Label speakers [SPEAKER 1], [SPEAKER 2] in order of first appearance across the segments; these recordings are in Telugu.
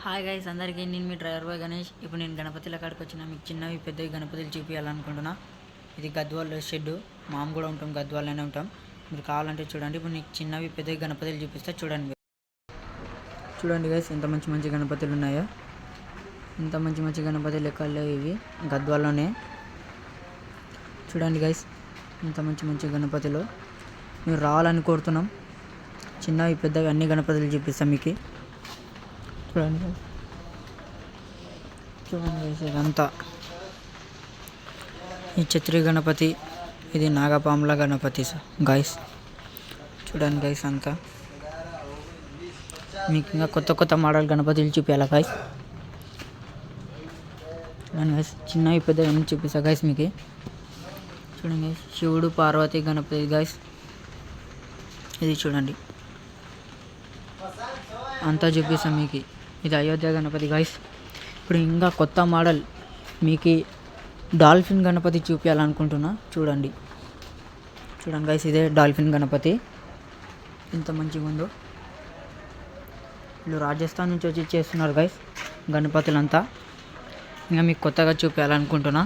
[SPEAKER 1] హాయ్ గైస్ అందరికీ, నేను మీ డ్రైవర్ బాయ్ గణేష్. ఇప్పుడు నేను గణపతిల కాడికి వచ్చిన మీకు చిన్నవి పెద్దవి గణపతులు చూపించాలనుకుంటున్నా. ఇది గద్వాల్ షెడ్. మాము కూడా ఉంటాం, గద్వాల్లోనే ఉంటాం. మీరు కావాలంటే చూడండి. ఇప్పుడు నీకు చిన్నవి పెద్దవి గణపతులు చూపిస్తే చూడండి. చూడండి గైస్, ఎంత మంచి మంచి గణపతులు ఉన్నాయో. ఇంత మంచి మంచి గణపతి లెక్కలు ఇవి గద్వాల్లోనే. చూడండి గైస్, ఇంత మంచి మంచి గణపతిలో మీరు రావాలని కోరుతున్నాం. చిన్నవి పెద్దవి అన్ని గణపతులు చూపిస్తాం మీకు. చూడండి చూడండి ఇదంతా ఈ ఛత్రి గణపతి, ఇది నాగపాముల గణపతి గాయస్. చూడండి గైస్, అంతా మీకు ఇంకా కొత్త కొత్త మోడల్ గణపతులు చూపించాలా గాయస్. చూడండి గైస్, చిన్నవి పెద్ద అన్ని చూపిస్తా గాయస్ మీకు. చూడండి గైస్, శివుడు పార్వతి గణపతి గాయస్. ఇది చూడండి, అంతా చూపిస్తాం మీకు. ఇది అయోధ్య గణపతి గాయస్. ఇప్పుడు ఇంకా కొత్త మోడల్ మీకు డాల్ఫిన్ గణపతి చూపించాలనుకుంటున్నా. చూడండి చూడండి గైస్, ఇదే డాల్ఫిన్ గణపతి. ఎంత మంచిగా ఉందో. వీళ్ళు రాజస్థాన్ నుంచి వచ్చి చేస్తున్నారు గైస్ గణపతులంతా. ఇంకా మీకు కొత్తగా చూపించాలనుకుంటున్నా.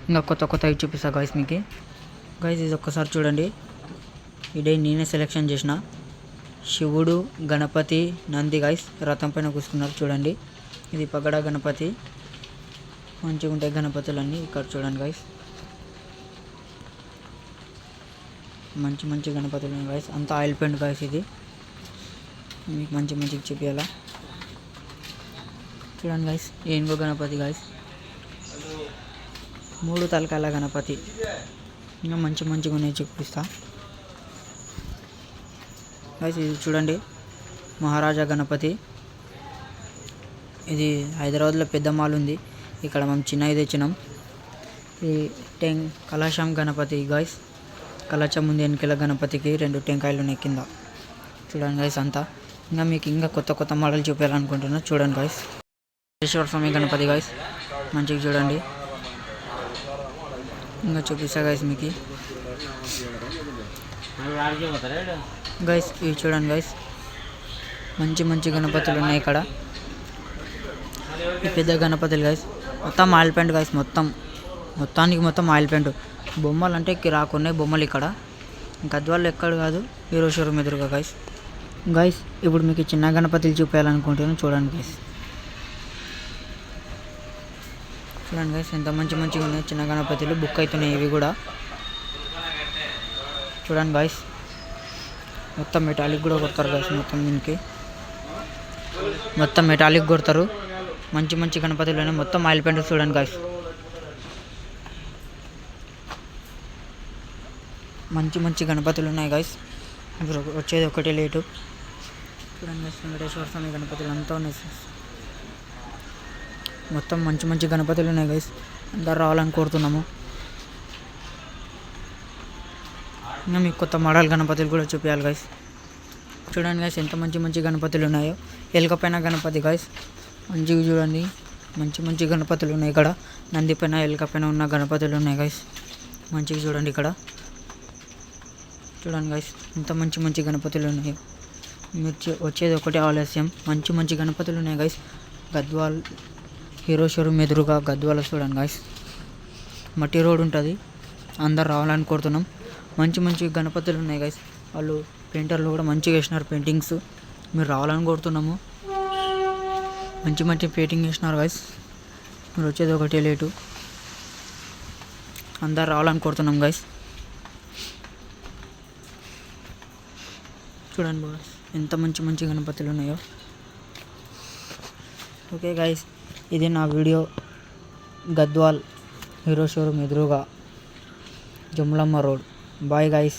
[SPEAKER 1] ఇంకా కొత్త కొత్తవి చూపిస్తా గైస్ మీకు. గైస్ ఇది ఒక్కసారి చూడండి. ఇదే నేనే సెలెక్షన్ చేసిన శివుడు, గణపతి, నంది గైస్ రథం పైన కూర్చున్నారు. చూడండి, ఇది పగడ గణపతి. మంచిగా ఉంటాయి గణపతులన్నీ. ఇక్కడ చూడండి గైస్, మంచి మంచి గణపతులు ఉన్నాయి గైస్. అంతా ఆయిల్ పెయింట్ గైస్. ఇది మీకు మంచి మంచిగా చూపించాలా. చూడండి గైస్, ఏనుగు గణపతి గైస్, 3 తలకాయల గణపతి. ఇంకా మంచి మంచిగా ఉన్నాయి చూపిస్తా గైస్. ఇది చూడండి, మహారాజా గణపతి. ఇది హైదరాబాద్లో పెద్ద మాల్ ఉంది, ఇక్కడ మేము చిన్నది తెచ్చినాం. ఇది కలశం గణపతి గైస్. కలశం ఉంది వెనకాల గణపతికి. 2 టెంకాయలు ఉన్నాయి కింద. చూడండి గైస్ అంతా. ఇంకా మీకు ఇంకా కొత్త కొత్త మోడల్ చూపించాలనుకుంటున్నా. చూడండి గైస్, వెంకటేశ్వర స్వామి గణపతి గైస్. మంచిగా చూడండి. ఇంకా చూపిస్తా గైస్ మీకు గైస్. ఇవి చూడండి గైస్, మంచి మంచి గణపతులు ఉన్నాయి ఇక్కడ. ఈ పెద్ద గణపతులు గైస్. మొత్తం ఆయిల్ పెయింట్ గైస్. మొత్తం ఆయిల్ పెయింట్. బొమ్మలు అంటే రాకున్నాయి బొమ్మలు ఇక్కడ. గద్వాల్లో ఎక్కడ కాదు, హీరో షోరూమ్ ఎదురుగా గైస్. గైస్ ఇప్పుడు మీకు చిన్న గణపతులు చూపించాలనుకుంటున్నాను. చూడండి గైస్. చూడండి గైస్, ఎంత మంచి మంచిగా ఉన్నాయి చిన్న గణపతులు. బుక్ అవుతున్నాయి ఇవి కూడా. చూడండి గైస్, మొత్తం మెటాలిక్ కూడా కొడతారు గైస్. మొత్తం దీనికి మొత్తం మెటాలిక్ కొడతారు. మంచి మంచి గణపతులు మొత్తం ఆయిల్ పెయింట్. చూడండి గైస్, మంచి మంచి గణపతులు ఉన్నాయి గైస్. వచ్చేది ఒకటి లేటు. చూడండి గైస్, వెంకటేశ్వర స్వామి గణపతులు అంతా ఉన్నాయి. మొత్తం మంచి మంచి గణపతులు ఉన్నాయి గైస్. అందరు రావాలని కోరుతున్నాము. ఇంకా మీకు కొత్త మోడల్ గణపతులు కూడా చూపించాలి గైస్. చూడండి గైస్, ఎంత మంచి మంచి గణపతులు ఉన్నాయో. ఎలుక పైన గణపతి గైస్. మంచిగా చూడండి, మంచి మంచి గణపతులు ఉన్నాయి ఇక్కడ. నంది పైన, ఎలుక పైన ఉన్న గణపతులు ఉన్నాయి గైస్. మంచిగా చూడండి ఇక్కడ. చూడండి గైస్, ఎంత మంచి మంచి గణపతులు ఉన్నాయో. మీరు వచ్చేది ఒకటే ఆలస్యం. మంచి మంచి గణపతులు ఉన్నాయి గైస్. గద్వాల్ హీరో షోరూమ్ ఎదురుగా గద్వాల. చూడండి గైస్, మట్టి రోడ్ ఉంటుంది. అందరు రావాలని కోరుతున్నాం. మంచి మంచి గణపతులు ఉన్నాయి గైస్. వాళ్ళు పెయింటర్లు కూడా మంచిగా వేసినారు పెయింటింగ్స్. మీరు రావాలని కోరుతున్నాము. మంచి మంచి పెయింటింగ్ వేసినారు గైస్. మీరు వచ్చేది ఒకటే లేటు. అందరు రావాలని కోరుతున్నాం గైస్. చూడండి బాగా ఎంత మంచి మంచి గణపతులు ఉన్నాయో. ఓకే గైస్, ఇది నా వీడియో. గద్వాల్ హీరో షోరూమ్ ఎదురుగా జమ్లమ్మ రోడ్. Bye guys.